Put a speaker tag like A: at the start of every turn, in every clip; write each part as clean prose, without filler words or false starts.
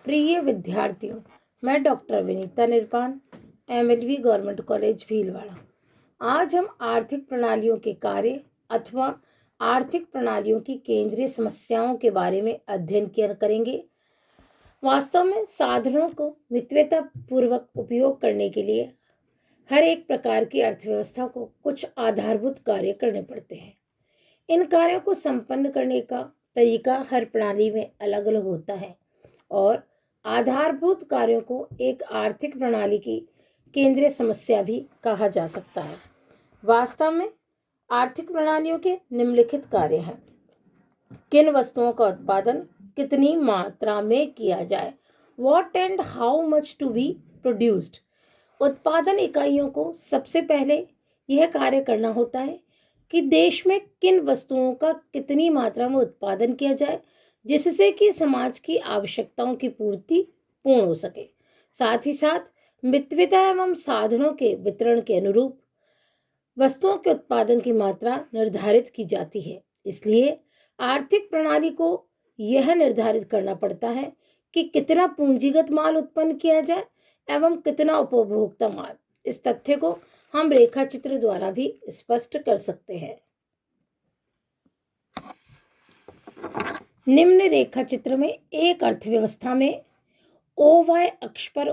A: प्रिय विद्यार्थियों, मैं doctor Vinita Nirpan, MLV government college Bhilwara. आज हम आर्थिक प्रणालियों के कार्य अथवा आर्थिक प्रणालियों की केंद्रीय समस्याओं के बारे में अध्ययन करेंगे। वास्तव में साधनों को मितव्यता पूर्वक उपयोग करने के लिए हर एक प्रकार की अर्थव्यवस्था को कुछ आधारभूत कार्य करने पड़ते हैं। इन कार्यों को संपन्न करने का तरीका हर प्रणाली में अलग अलग होता है और आधारभूत कार्यों को एक आर्थिक प्रणाली की केंद्रीय समस्या भी कहा जा सकता है। वास्तव में आर्थिक प्रणालियों के निम्नलिखित कार्य हैं। किन वस्तुओं का उत्पादन कितनी मात्रा में किया जाए, what and how much to be produced. उत्पादन इकाइयों को सबसे पहले यह कार्य करना होता है कि देश में किन वस्तुओं का कितनी मात्रा में उत्पादन किया जाए जिससे कि समाज की आवश्यकताओं की पूर्ति पूर्ण हो सके। साथ ही साथ मितव्यता एवं साधनों के वितरण के अनुरूप वस्तुओं के उत्पादन की मात्रा निर्धारित की जाती है। इसलिए आर्थिक प्रणाली को यह निर्धारित करना पड़ता है कि कितना पूंजीगत माल उत्पन्न किया जाए एवं कितना उपभोक्ता माल। इस तथ्य को हम रेखा चित्र द्वारा भी स्पष्ट कर सकते हैं। निम्न रेखा चित्र में एक अर्थव्यवस्था में OY अक्ष पर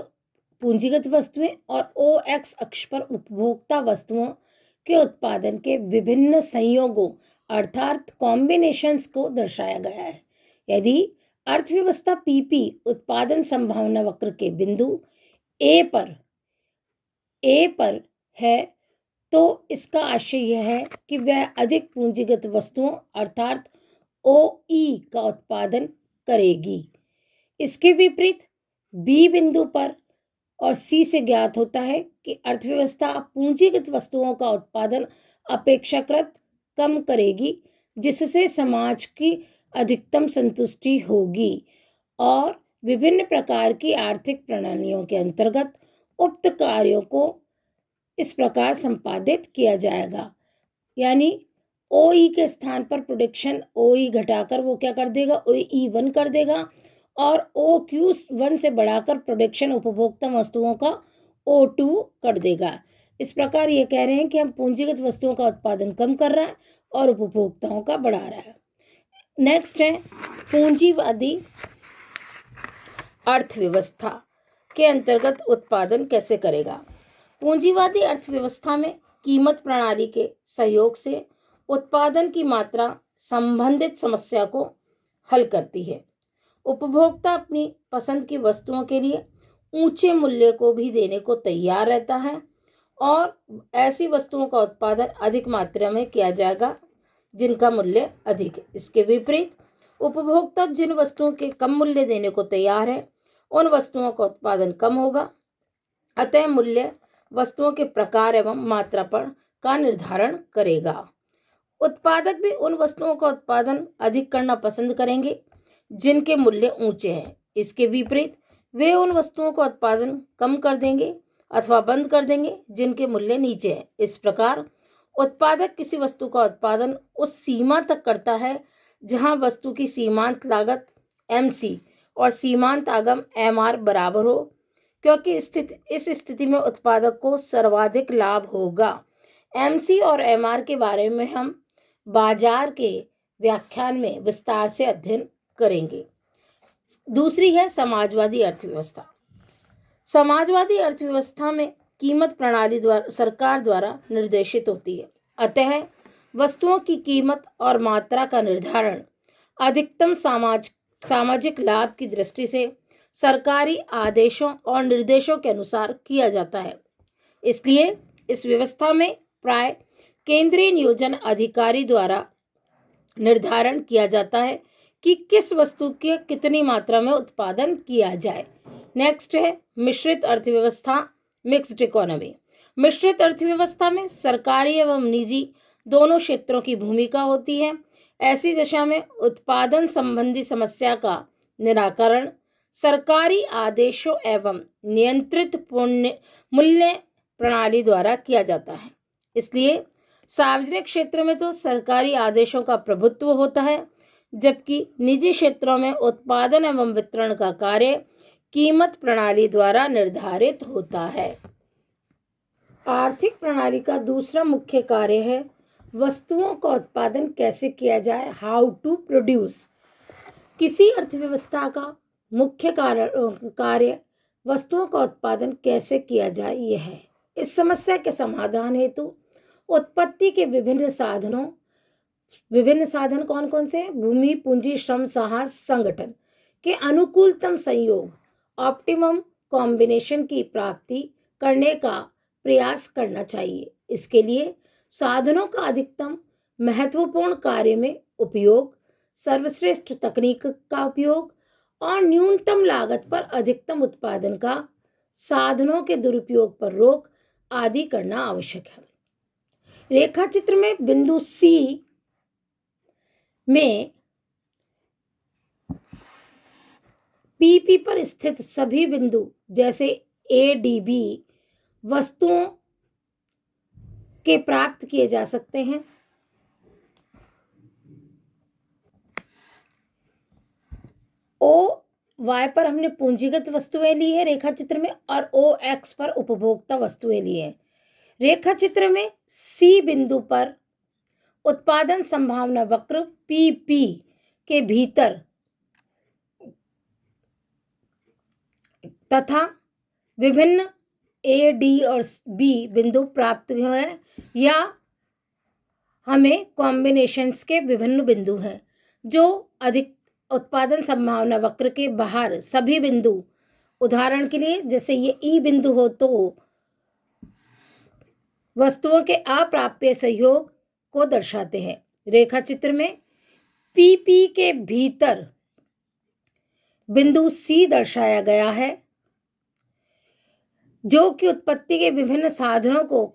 A: पूंजीगत वस्तुएं और OX अक्ष पर उपभोक्ता वस्तुओं के उत्पादन के विभिन्न संयोगों अर्थात कॉम्बिनेशंस को दर्शाया गया है। यदि अर्थव्यवस्था PP उत्पादन संभावना वक्र के बिंदु A पर है तो इसका आशय यह है कि वह अधिक पूंजीगत वस्तुओं अर्थात OE का उत्पादन करेगी। इसके विपरीत B बिंदु पर और C से ज्ञात होता है कि अर्थव्यवस्था पूंजीगत वस्तुओं का उत्पादन अपेक्षाकृत कम करेगी जिससे समाज की अधिकतम संतुष्टि होगी और विभिन्न प्रकार की आर्थिक प्रणालियों के अंतर्गत उक्त कार्यों को इस प्रकार संपादित किया जाएगा। यानी OE के स्थान पर प्रोडक्शन OE घटाकर वो क्या कर देगा, OE1 कर देगा और OQ1 से बढ़ाकर प्रोडक्शन उपभोक्ता वस्तुओं का O2 कर देगा। इस प्रकार ये कह रहे हैं कि हम पूंजीगत वस्तुओं का उत्पादन कम कर रहा है और उपभोक्ताओं का बढ़ा रहा है। नेक्स्ट है पूंजीवादी अर्थव्यवस्था के अंतर्गत उत्पादन कैसे करेगा। पूंजीवादी अर्थव्यवस्था में कीमत प्रणाली के सहयोग से उत्पादन की मात्रा संबंधित समस्या को हल करती है। उपभोक्ता अपनी पसंद की वस्तुओं के लिए ऊंचे मूल्य को भी देने को तैयार रहता है और ऐसी वस्तुओं का उत्पादन अधिक मात्रा में किया जाएगा जिनका मूल्य अधिक है। इसके विपरीत उपभोक्ता जिन वस्तुओं के कम मूल्य देने को तैयार है उन वस्तुओं का उत्पादन कम होगा। अतः मूल्य वस्तुओं के प्रकार एवं मात्रा पर का निर्धारण करेगा। उत्पादक भी उन वस्तुओं का उत्पादन अधिक करना पसंद करेंगे जिनके मूल्य ऊंचे हैं। इसके विपरीत वे उन वस्तुओं का उत्पादन कम कर देंगे अथवा बंद कर देंगे जिनके मूल्य नीचे हैं। इस प्रकार उत्पादक किसी वस्तु का उत्पादन उस सीमा तक करता है जहां वस्तु की सीमांत लागत MC और सीमांत आगम MR बराबर हो, क्योंकि इस स्थिति में उत्पादक को सर्वाधिक लाभ होगा। MC और MR के बारे में हम बाजार के व्याख्यान में विस्तार से अध्ययन करेंगे। दूसरी है समाजवादी अर्थव्यवस्था। समाजवादी अर्थव्यवस्था में कीमत प्रणाली सरकार द्वारा निर्देशित होती है। अतः वस्तुओं की कीमत और मात्रा का निर्धारण अधिकतम सामाजिक लाभ की दृष्टि से सरकारी आदेशों और निर्देशों के अनुसार किया जाता है। इसलिए इस व्यवस्था में प्राय केंद्रीय नियोजन अधिकारी द्वारा निर्धारण किया जाता है कि किस वस्तु के कितनी मात्रा में उत्पादन किया जाए। नेक्स्ट है मिश्रित अर्थव्यवस्था, मिक्स्ड इकोनॉमी। मिश्रित अर्थव्यवस्था में सरकारी एवं निजी दोनों क्षेत्रों की भूमिका होती है। ऐसी दशा में उत्पादन संबंधी समस्या का निराकरण सरकारी आदेशों एवं नियंत्रित मूल्य प्रणाली द्वारा किया जाता है। इसलिए सार्वजनिक क्षेत्र में तो सरकारी आदेशों का प्रभुत्व होता है जबकि निजी क्षेत्रों में उत्पादन एवं वितरण का कार्य कीमत प्रणाली द्वारा निर्धारित होता है। आर्थिक प्रणाली का दूसरा मुख्य कार्य है वस्तुओं का उत्पादन कैसे किया जाए, हाउ टू प्रोड्यूस। किसी अर्थव्यवस्था का मुख्य कार्य वस्तुओं का उत्पादन कैसे किया जाए यह है। इस समस्या के समाधान हेतु उत्पत्ति के विभिन्न साधन कौन कौन से हैं? भूमि, पूंजी, श्रम, साहस, संगठन के अनुकूलतम संयोग, ऑप्टिमम कॉम्बिनेशन की प्राप्ति करने का प्रयास करना चाहिए। इसके लिए साधनों का अधिकतम महत्वपूर्ण कार्य में उपयोग, सर्वश्रेष्ठ तकनीक का उपयोग और न्यूनतम लागत पर अधिकतम उत्पादन का, साधनों के दुरुपयोग पर रोक आदि करना आवश्यक है। रेखा चित्र में बिंदु सी में पीपी पर स्थित सभी बिंदु जैसे ए डी बी वस्तुओं के प्राप्त किए जा सकते हैं। ओ वाई पर हमने पूंजीगत वस्तुएं ली है रेखा चित्र में, और ओ एक्स पर उपभोक्ता वस्तुएं ली है। रेखा चित्र में सी बिंदु पर उत्पादन संभावना वक्र पीपी के भीतर तथा विभिन्न ए, डी और बी बिंदु प्राप्त है, या हमें कॉम्बिनेशंस के विभिन्न बिंदु हैं जो अधिक उत्पादन संभावना वक्र के बाहर सभी बिंदु, उदाहरण के लिए जैसे ये ई बिंदु हो तो वस्तुओं के अप्राप्य सहयोग को दर्शाते हैं। रेखा चित्र में पीपी के भीतर बिंदु सी दर्शाया गया है जो कि उत्पत्ति के विभिन्न साधनों को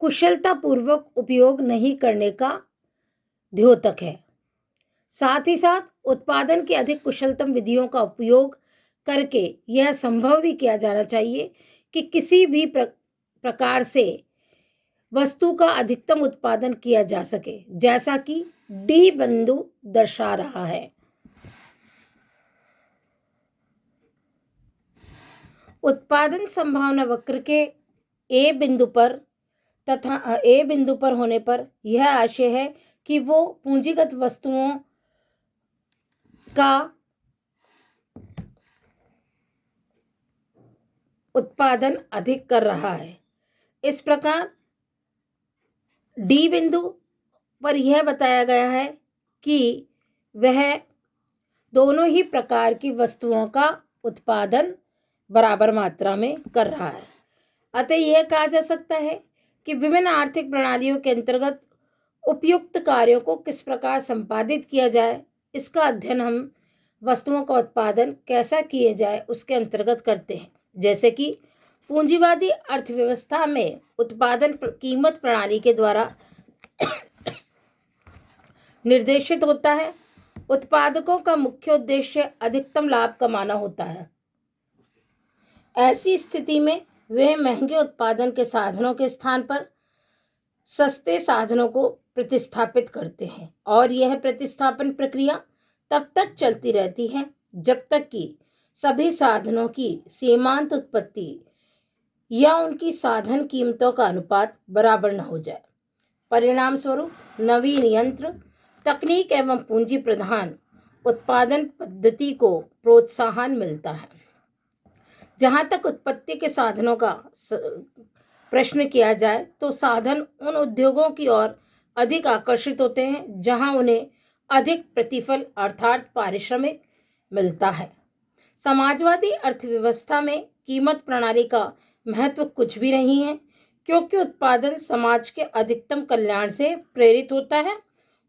A: कुशलतापूर्वक उपयोग नहीं करने का द्योतक है। साथ ही साथ उत्पादन की अधिक कुशलतम विधियों का उपयोग करके यह संभव भी किया जाना चाहिए कि किसी भी प्रकार से वस्तु का अधिकतम उत्पादन किया जा सके, जैसा कि डी बिंदु दर्शा रहा है। उत्पादन संभावना वक्र के ए बिंदु पर होने पर यह आशय है कि वो पूंजीगत वस्तुओं का उत्पादन अधिक कर रहा है। इस प्रकार डी बिंदु पर यह बताया गया है कि वह दोनों ही प्रकार की वस्तुओं का उत्पादन बराबर मात्रा में कर रहा है। अतः यह कहा जा सकता है कि विभिन्न आर्थिक प्रणालियों के अंतर्गत उपयुक्त कार्यों को किस प्रकार संपादित किया जाए, इसका अध्ययन हम वस्तुओं का उत्पादन कैसा किए जाए उसके अंतर्गत करते हैं। जैसे कि पूंजीवादी अर्थव्यवस्था में उत्पादन कीमत प्रणाली के द्वारा निर्देशित होता है। उत्पादकों का मुख्य उद्देश्य अधिकतम लाभ कमाना होता है। ऐसी स्थिति में वे महंगे उत्पादन के साधनों के स्थान पर सस्ते साधनों को प्रतिस्थापित करते हैं, और यह प्रतिस्थापन प्रक्रिया तब तक चलती रहती है जब तक कि सभी साधनों की सीमांत उत्पत्ति या उनकी साधन कीमतों का अनुपात बराबर न हो जाए। परिणाम स्वरूप नवीन यंत्र, तकनीक एवं पूंजी प्रधान उत्पादन पद्धति को प्रोत्साहन मिलता है। जहाँ तक उत्पत्ति के साधनों का प्रश्न किया जाए तो साधन उन उद्योगों की ओर अधिक आकर्षित होते हैं जहाँ उन्हें अधिक प्रतिफल अर्थात पारिश्रमिक मिलता है। समाजवादी अर्थव्यवस्था में कीमत प्रणाली का महत्व कुछ भी नहीं है, क्योंकि उत्पादन समाज के अधिकतम कल्याण से प्रेरित होता है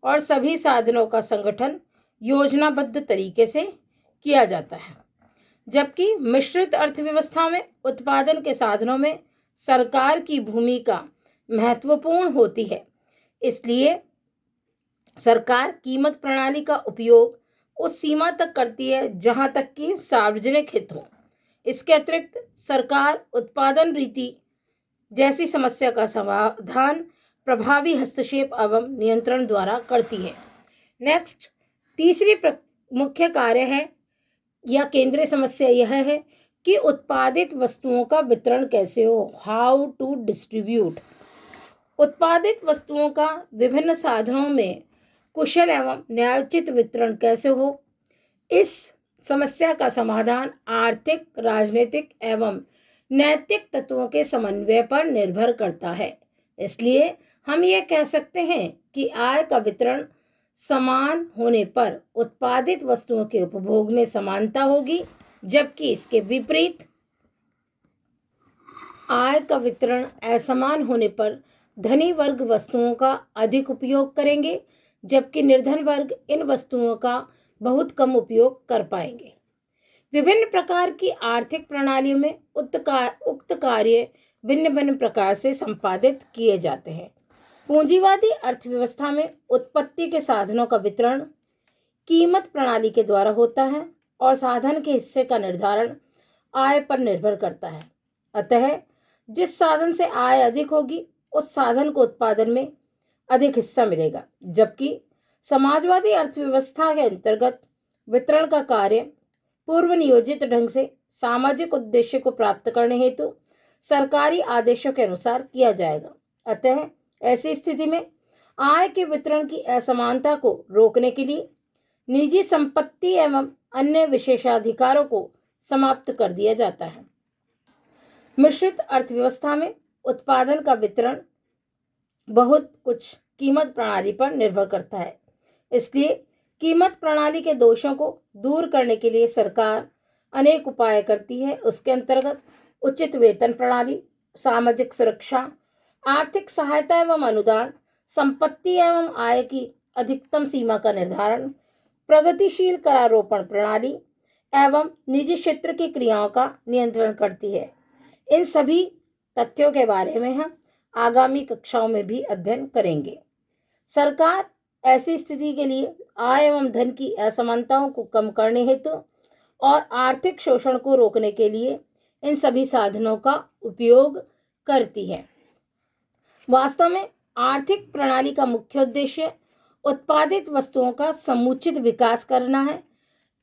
A: और सभी साधनों का संगठन योजनाबद्ध तरीके से किया जाता है। जबकि मिश्रित अर्थव्यवस्था में उत्पादन के साधनों में सरकार की भूमिका महत्वपूर्ण होती है। इसलिए सरकार कीमत प्रणाली का उपयोग उस सीमा तक करती है जहां तक कि सार्वजनिक हित हो। इसके अतिरिक्त सरकार उत्पादन रीति जैसी समस्या का समाधान प्रभावी हस्तक्षेप एवं नियंत्रण द्वारा करती है। नेक्स्ट, तीसरी मुख्य कार्य है या केंद्रीय समस्या यह है कि उत्पादित वस्तुओं का वितरण कैसे हो, हाउ टू डिस्ट्रीब्यूट। उत्पादित वस्तुओं का विभिन्न साधनों में कुशल एवं न्यायोचित वितरण कैसे हो, इस समस्या का समाधान आर्थिक, राजनीतिक एवं नैतिक तत्वों के समन्वय पर निर्भर करता है। इसलिए हम ये कह सकते हैं कि आय का वितरण समान होने पर उत्पादित वस्तुओं के उपभोग में समानता होगी, जबकि इसके विपरीत आय का वितरण असमान होने पर धनी वर्ग वस्तुओं का अधिक उपयोग करेंगे, जबकि निर्धन वर्ग इन वस्तुओं का बहुत कम उपयोग कर पाएंगे। विभिन्न प्रकार की आर्थिक प्रणालियों में उक्त कार्य भिन्न भिन्न प्रकार से संपादित किए जाते हैं। पूंजीवादी अर्थव्यवस्था में उत्पत्ति के साधनों का वितरण कीमत प्रणाली के द्वारा होता है और साधन के हिस्से का निर्धारण आय पर निर्भर करता है। अतः जिस साधन से आय अधिक होगी उस साधन को उत्पादन में अधिक हिस्सा मिलेगा, जबकि समाजवादी अर्थव्यवस्था के अंतर्गत वितरण का कार्य पूर्व नियोजित ढंग से सामाजिक उद्देश्य को प्राप्त करने हेतु सरकारी आदेशों के अनुसार किया जाएगा। अतः ऐसी स्थिति में आय के वितरण की असमानता को रोकने के लिए निजी संपत्ति एवं अन्य विशेषाधिकारों को समाप्त कर दिया जाता है। मिश्रित अर्थव्यवस्था में उत्पादन का वितरण बहुत कुछ कीमत प्रणाली पर निर्भर करता है। इसलिए कीमत प्रणाली के दोषों को दूर करने के लिए सरकार अनेक उपाय करती है। उसके अंतर्गत उचित वेतन प्रणाली, सामाजिक सुरक्षा, आर्थिक सहायता एवं अनुदान, संपत्ति एवं आय की अधिकतम सीमा का निर्धारण, प्रगतिशील करारोपण प्रणाली एवं निजी क्षेत्र की क्रियाओं का नियंत्रण करती है। इन सभी तथ्यों के बारे में हम आगामी कक्षाओं में भी अध्ययन करेंगे। सरकार ऐसी स्थिति के लिए आय एवं धन की असमानताओं को कम करने हेतु और आर्थिक शोषण को रोकने के लिए इन सभी साधनों का उपयोग करती है। वास्तव में आर्थिक प्रणाली का मुख्य उद्देश्य उत्पादित वस्तुओं का समुचित विकास करना है।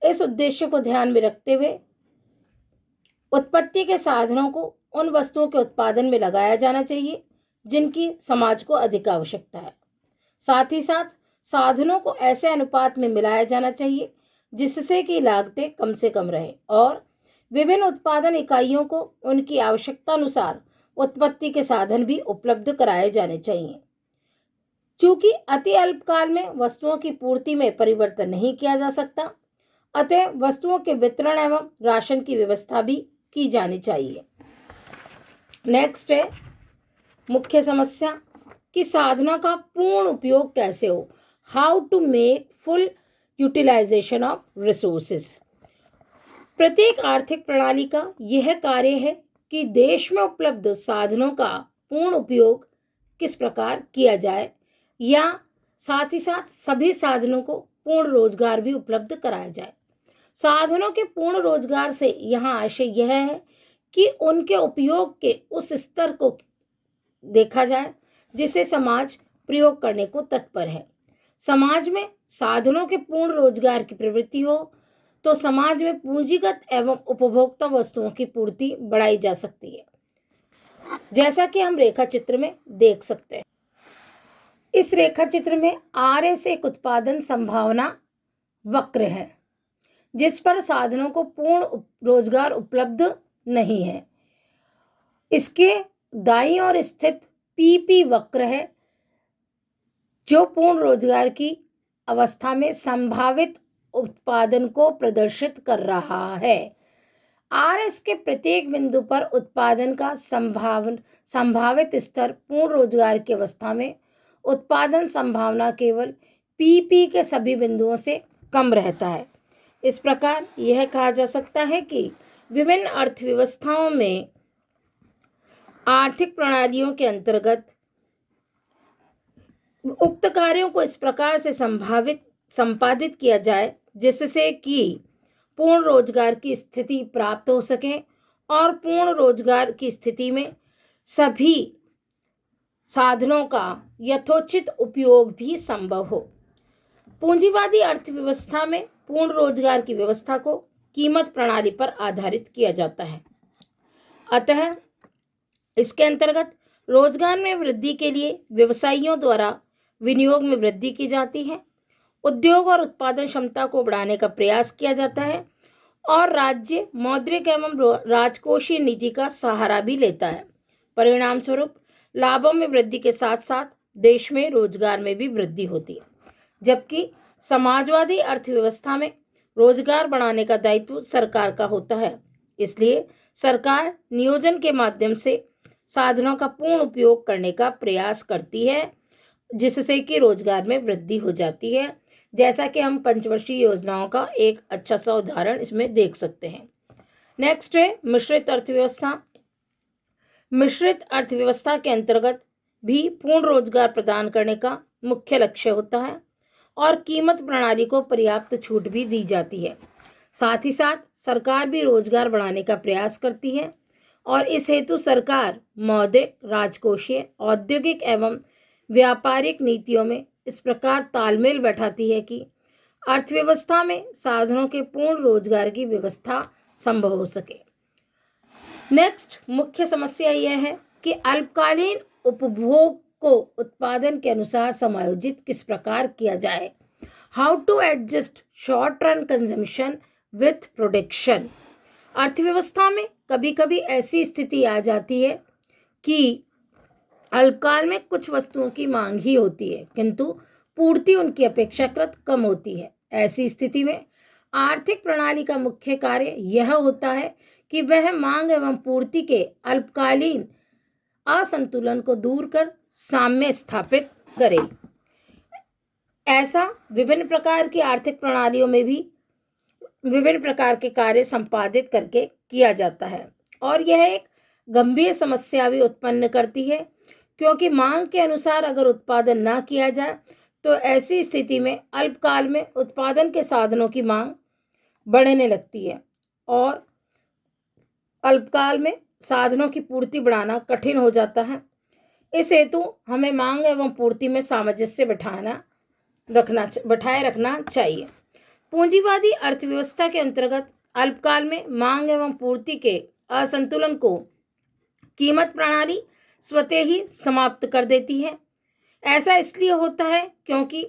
A: इस उद्देश्य को ध्यान में रखते हुए उत्पत्ति के साधनों को उन वस्तुओं के उत्पादन में लगाया जाना चाहिए जिनकी समाज को अधिक आवश्यकता है। साथ ही साथ साधनों को ऐसे अनुपात में मिलाया जाना चाहिए जिससे कि लागतें कम से कम रहे और विभिन्न उत्पादन इकाइयों को उनकी आवश्यकता अनुसार उत्पत्ति के साधन भी उपलब्ध कराए जाने चाहिए। चूंकि अति अल्पकाल में वस्तुओं की पूर्ति में परिवर्तन नहीं किया जा सकता, अतः वस्तुओं के वितरण एवं राशन की व्यवस्था भी की जानी चाहिए। नेक्स्ट है मुख्य समस्या कि साधनों का पूर्ण उपयोग कैसे हो, how to make full utilization of resources. प्रत्येक आर्थिक प्रणाली का यह कार्य है कि देश में उपलब्ध साधनों का पूर्ण उपयोग किस प्रकार किया जाए या साथ ही साथ सभी साधनों को पूर्ण रोजगार भी उपलब्ध कराया जाए। साधनों के पूर्ण रोजगार से यहाँ आशय यह है कि उनके उपयोग के उस स्तर को देखा जाए जिसे समाज प्रयोग करने को तत्पर है। समाज में साधनों के पूर्ण रोजगार की प्रवृत्ति हो तो समाज में पूंजीगत एवं उपभोक्ता वस्तुओं की पूर्ति बढ़ाई जा सकती है, जैसा कि हम रेखा चित्र में देख सकते हैं। इस रेखा चित्र में RS एक उत्पादन संभावना वक्र है जिस पर साधनों को पूर्ण रोजगार उपलब्ध नहीं है। इसके दाईं ओर स्थित PP वक्र है जो पूर्ण रोजगार की अवस्था में संभावित उत्पादन को प्रदर्शित कर रहा है। RS के प्रत्येक बिंदु पर उत्पादन का संभावित स्तर पूर्ण रोजगार की अवस्था में उत्पादन संभावना केवल PP के सभी बिंदुओं से कम रहता है। इस प्रकार यह कहा जा सकता है कि विभिन्न अर्थव्यवस्थाओं में आर्थिक प्रणालियों के अंतर्गत उक्त कार्यों को इस प्रकार से संपादित किया जाए जिससे कि पूर्ण रोजगार की स्थिति प्राप्त हो सके और पूर्ण रोजगार की स्थिति में सभी साधनों का यथोचित उपयोग भी संभव हो। पूंजीवादी अर्थव्यवस्था में पूर्ण रोजगार की व्यवस्था को कीमत प्रणाली पर आधारित किया जाता है। अतः इसके अंतर्गत रोजगार में वृद्धि के लिए व्यवसायियों द्वारा विनियोग में वृद्धि की जाती है, उद्योग और उत्पादन क्षमता को बढ़ाने का प्रयास किया जाता है और राज्य मौद्रिक एवं राजकोषीय नीति का सहारा भी लेता है। परिणाम स्वरूप लाभों में वृद्धि के साथ साथ देश में रोजगार में भी वृद्धि होती है। जबकि समाजवादी अर्थव्यवस्था में रोजगार बढ़ाने का दायित्व सरकार का होता है, इसलिए सरकार नियोजन के माध्यम से साधनों का पूर्ण उपयोग करने का प्रयास करती है, जिससे कि रोजगार में वृद्धि हो जाती है, जैसा कि हम पंचवर्षीय योजनाओं का एक अच्छा सा उदाहरण इसमें देख सकते हैं। नेक्स्ट है मिश्रित अर्थव्यवस्था। मिश्रित अर्थव्यवस्था के अंतर्गत भी पूर्ण रोजगार प्रदान करने का मुख्य लक्ष्य होता है और कीमत प्रणाली को पर्याप्त छूट भी दी जाती है। साथ ही साथ सरकार भी रोजगार बढ़ाने का प्रयास करती है और इस हेतु सरकार मौद्रिक, राजकोषीय, औद्योगिक एवं व्यापारिक नीतियों में इस प्रकार तालमेल बैठाती है कि अर्थव्यवस्था में साधनों के पूर्ण रोजगार की व्यवस्था संभव हो सके। नेक्स्ट मुख्य समस्या यह है कि अल्पकालीन उपभोग को उत्पादन के अनुसार समायोजित किस प्रकार किया जाए। How to adjust short run consumption with production. अर्थव्यवस्था में कभी कभी ऐसी स्थिति आ जाती है कि अल्पकाल में कुछ वस्तुओं की मांग ही होती है, किंतु पूर्ति उनकी अपेक्षाकृत कम होती है। ऐसी स्थिति में आर्थिक प्रणाली का मुख्य कार्य यह होता है कि वह मांग एवं पूर्ति के अल्पकालीन असंतुलन को दूर कर साम्य स्थापित करे। ऐसा विभिन्न प्रकार की आर्थिक प्रणालियों में भी विभिन्न प्रकार के कार्य संपादित करके किया जाता है और यह एक गंभीर समस्या भी उत्पन्न करती है, क्योंकि मांग के अनुसार अगर उत्पादन न किया जाए तो ऐसी स्थिति में अल्पकाल में उत्पादन के साधनों की मांग बढ़ने लगती है और अल्पकाल में साधनों की पूर्ति बढ़ाना कठिन हो जाता है। इस हेतु हमें मांग एवं पूर्ति में सामंजस्य बैठाए रखना चाहिए। पूंजीवादी अर्थव्यवस्था के अंतर्गत अल्पकाल में मांग एवं पूर्ति के असंतुलन को कीमत प्रणाली स्वतः ही समाप्त कर देती है। ऐसा इसलिए होता है क्योंकि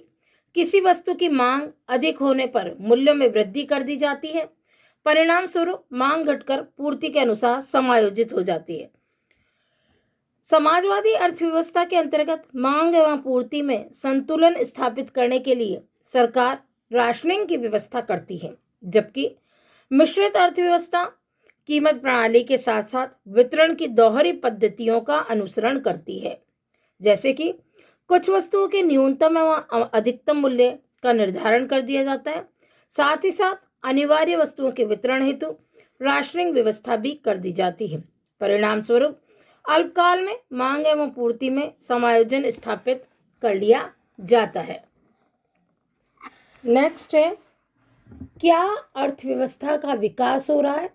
A: किसी वस्तु की मांग अधिक होने पर मूल्यों में वृद्धि कर दी जाती है। परिणाम स्वरूप मांग घटकर पूर्ति के अनुसार समायोजित हो जाती है। समाजवादी अर्थव्यवस्था के अंतर्गत मांग एवं पूर्ति में संतुलन स्थापित करने के लिए सरकार राशनिंग की व्यवस्था करती है, जबकि मिश्रित अर्थव्यवस्था कीमत प्रणाली के साथ साथ वितरण की दोहरी पद्धतियों का अनुसरण करती है। जैसे कि कुछ वस्तुओं के न्यूनतम एवं अधिकतम मूल्य का निर्धारण कर दिया जाता है, साथ ही साथ अनिवार्य वस्तुओं के वितरण हेतु राशनिंग व्यवस्था भी कर दी जाती है। परिणाम स्वरूप अल्पकाल में मांग एवं पूर्ति में समायोजन स्थापित कर लिया जाता है। नेक्स्ट है, क्या अर्थव्यवस्था का विकास हो रहा है?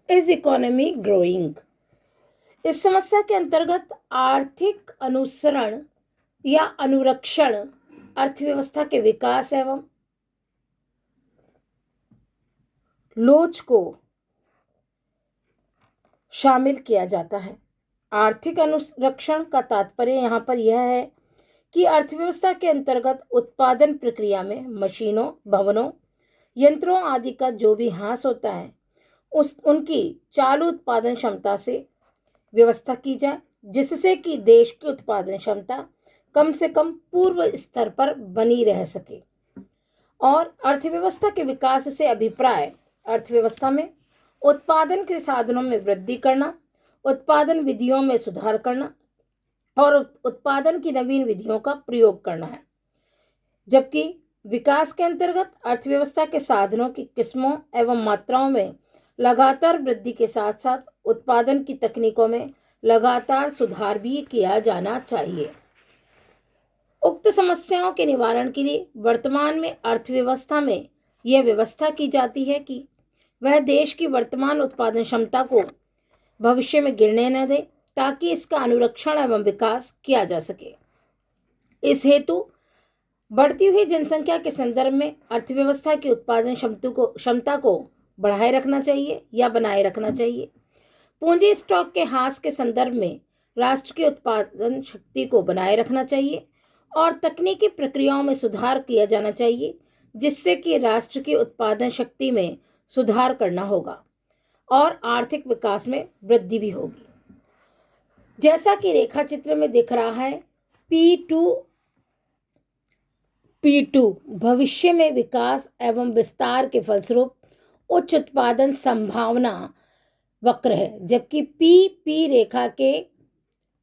A: Is economy growing? इस समस्या के अंतर्गत आर्थिक अनुसरण या अनुरक्षण अर्थव्यवस्था के विकास एवं लोच को शामिल किया जाता है। आर्थिक अनुरक्षण का तात्पर्य यहाँ पर यह है कि अर्थव्यवस्था के अंतर्गत उत्पादन प्रक्रिया में मशीनों, भवनों, यंत्रों आदि का जो भी ह्रास होता है उनकी चालू उत्पादन क्षमता से व्यवस्था की जाए, जिससे कि देश की उत्पादन क्षमता कम से कम पूर्व स्तर पर बनी रह सके। और अर्थव्यवस्था के विकास से अभिप्राय अर्थव्यवस्था में उत्पादन के साधनों में वृद्धि करना, उत्पादन विधियों में सुधार करना और उत्पादन की नवीन विधियों का प्रयोग करना है। जबकि विकास के अंतर्गत अर्थव्यवस्था के साधनों की किस्मों एवं मात्राओं में लगातार वृद्धि के साथ साथ उत्पादन की तकनीकों में लगातार सुधार भी किया जाना चाहिए। उक्त समस्याओं के निवारण के लिए वर्तमान में अर्थव्यवस्था में यह व्यवस्था की जाती है कि वह देश की वर्तमान उत्पादन क्षमता को भविष्य में गिरने न दे, ताकि इसका अनुरक्षण एवं विकास किया जा सके। इस हेतु बढ़ती हुई जनसंख्या के संदर्भ में अर्थव्यवस्था की उत्पादन क्षमता को बढ़ाए रखना चाहिए या बनाए रखना चाहिए। पूंजी स्टॉक के ह्रास के संदर्भ में राष्ट्र की उत्पादन शक्ति को बनाए रखना चाहिए और तकनीकी प्रक्रियाओं में सुधार किया जाना चाहिए, जिससे कि राष्ट्र की उत्पादन शक्ति में सुधार करना होगा और आर्थिक विकास में वृद्धि भी होगी। जैसा कि रेखा चित्र में दिख रहा है, P2 भविष्य में विकास एवं विस्तार के फलस्वरूप उच्च उत्पादन संभावना वक्र है, जबकि PP रेखा के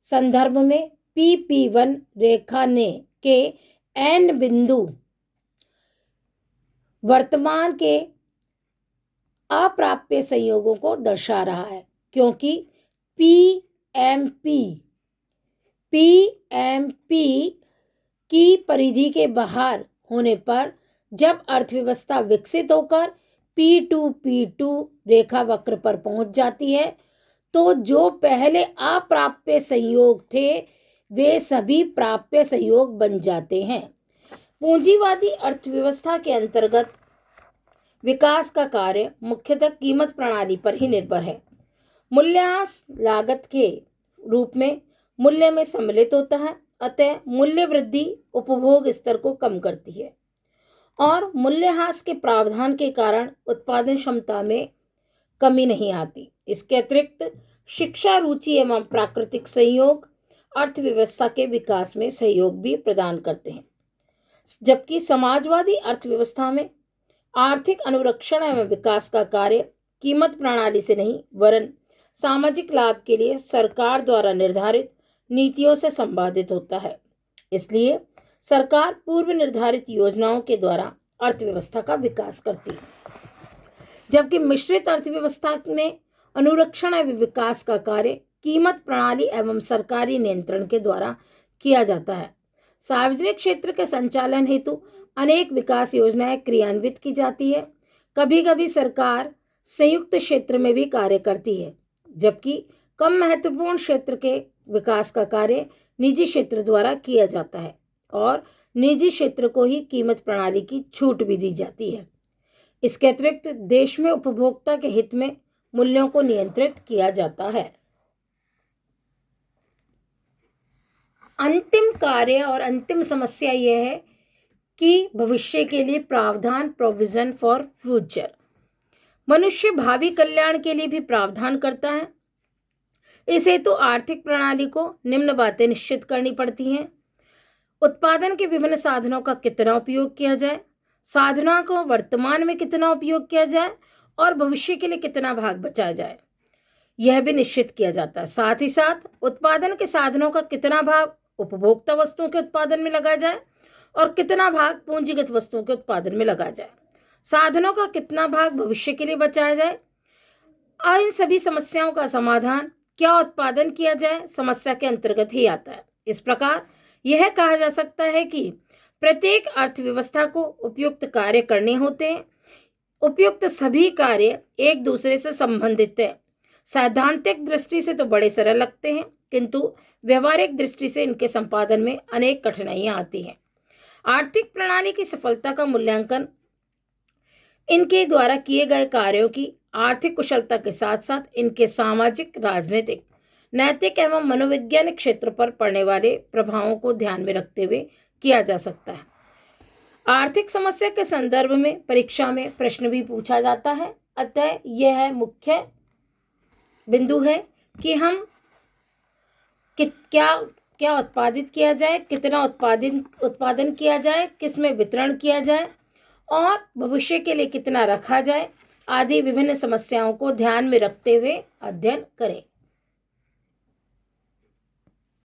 A: संदर्भ में PP1 रेखा के एंड बिंदु वर्तमान के अप्राप्य संयोगों को दर्शा रहा है, क्योंकि PMP की परिधि के बाहर होने पर जब अर्थव्यवस्था विकसित होकर P2 रेखा वक्र पर पहुंच जाती है, तो जो पहले अप्राप्य संयोग थे वे सभी प्राप्य संयोग बन जाते हैं। पूंजीवादी अर्थव्यवस्था के अंतर्गत विकास का कार्य मुख्यतः कीमत प्रणाली पर ही निर्भर है। मूल्यह्रास लागत के रूप में मूल्य में सम्मिलित होता है, अतः मूल्य वृद्धि उपभोग स्तर को कम करती है और मूल्यह्रास के प्रावधान के कारण उत्पादन क्षमता में कमी नहीं आती। इसके अतिरिक्त शिक्षा, रुचि एवं प्राकृतिक संयोग अर्थव्यवस्था के विकास में सहयोग भी प्रदान करते हैं, जबकि समाजवादी अर्थव्यवस्था में आर्थिक अनुरक्षण एवं विकास का कार्य कीमत प्रणाली से नहीं वरन सामाजिक लाभ के लिए सरकार द्वारा निर्धारित नीतियों से संपादित होता है। इसलिए सरकार पूर्व निर्धारित योजनाओं के द्वारा अर्थव्यवस्था का विकास करती है, जबकि मिश्रित अर्थव्यवस्था में अनुरक्षण एवं विकास का कार्य कीमत प्रणाली एवं सरकारी नियंत्रण के द्वारा किया जाता है। सार्वजनिक क्षेत्र के संचालन हेतु अनेक विकास योजनाएं क्रियान्वित की जाती है। कभी कभी सरकार संयुक्त क्षेत्र में भी कार्य करती है, जबकि कम महत्वपूर्ण क्षेत्र के विकास का कार्य निजी क्षेत्र द्वारा किया जाता है और निजी क्षेत्र को ही कीमत प्रणाली की छूट भी दी जाती है। इसके अतिरिक्त देश में उपभोक्ता के हित में मूल्यों को नियंत्रित किया जाता है। अंतिम कार्य और अंतिम समस्या यह है कि भविष्य के लिए प्रावधान, प्रोविजन फॉर फ्यूचर। मनुष्य भावी कल्याण के लिए भी प्रावधान करता है। इस हेतु आर्थिक प्रणाली को निम्न बातें निश्चित करनी पड़ती हैं। उत्पादन के विभिन्न साधनों का कितना उपयोग किया जाए, साधनों को वर्तमान में कितना उपयोग किया जाए और भविष्य के लिए कितना भाग बचाया जाए, यह भी निश्चित किया जाता है। साथ ही साथ उत्पादन के साधनों का कितना भाग उपभोक्ता वस्तुओं के उत्पादन में लगाया जाए और कितना भाग पूंजीगत वस्तुओं के उत्पादन में लगाया जाए, साधनों का कितना भाग भविष्य के लिए बचाया जाए। इन सभी समस्याओं का समाधान क्या उत्पादन किया जाए समस्या के अंतर्गत ही आता है। इस प्रकार यह कहा जा सकता है कि प्रत्येक अर्थव्यवस्था को उपयुक्त कार्य करने होते हैं। उपयुक्त सभी कार्य एक दूसरे से संबंधित हैं। सैद्धांतिक दृष्टि से तो बड़े सरल लगते हैं, किंतु व्यवहारिक दृष्टि से इनके संपादन में अनेक कठिनाइयां आती हैं। आर्थिक प्रणाली की सफलता का मूल्यांकन इनके द्वारा किए गए कार्यों की आर्थिक कुशलता के साथ साथ इनके सामाजिक, राजनीतिक, नैतिक एवं मनोवैज्ञानिक क्षेत्र पर पड़ने वाले प्रभावों को ध्यान में रखते हुए किया जा सकता है। आर्थिक समस्या के संदर्भ में परीक्षा में प्रश्न भी पूछा जाता है, अतः यह मुख्य बिंदु है कि हम क्या उत्पादित किया जाए, कितना उत्पादन किया जाए, किस में वितरण किया जाए और भविष्य के लिए कितना रखा जाए आदि विभिन्न समस्याओं को ध्यान में रखते हुए अध्ययन करें।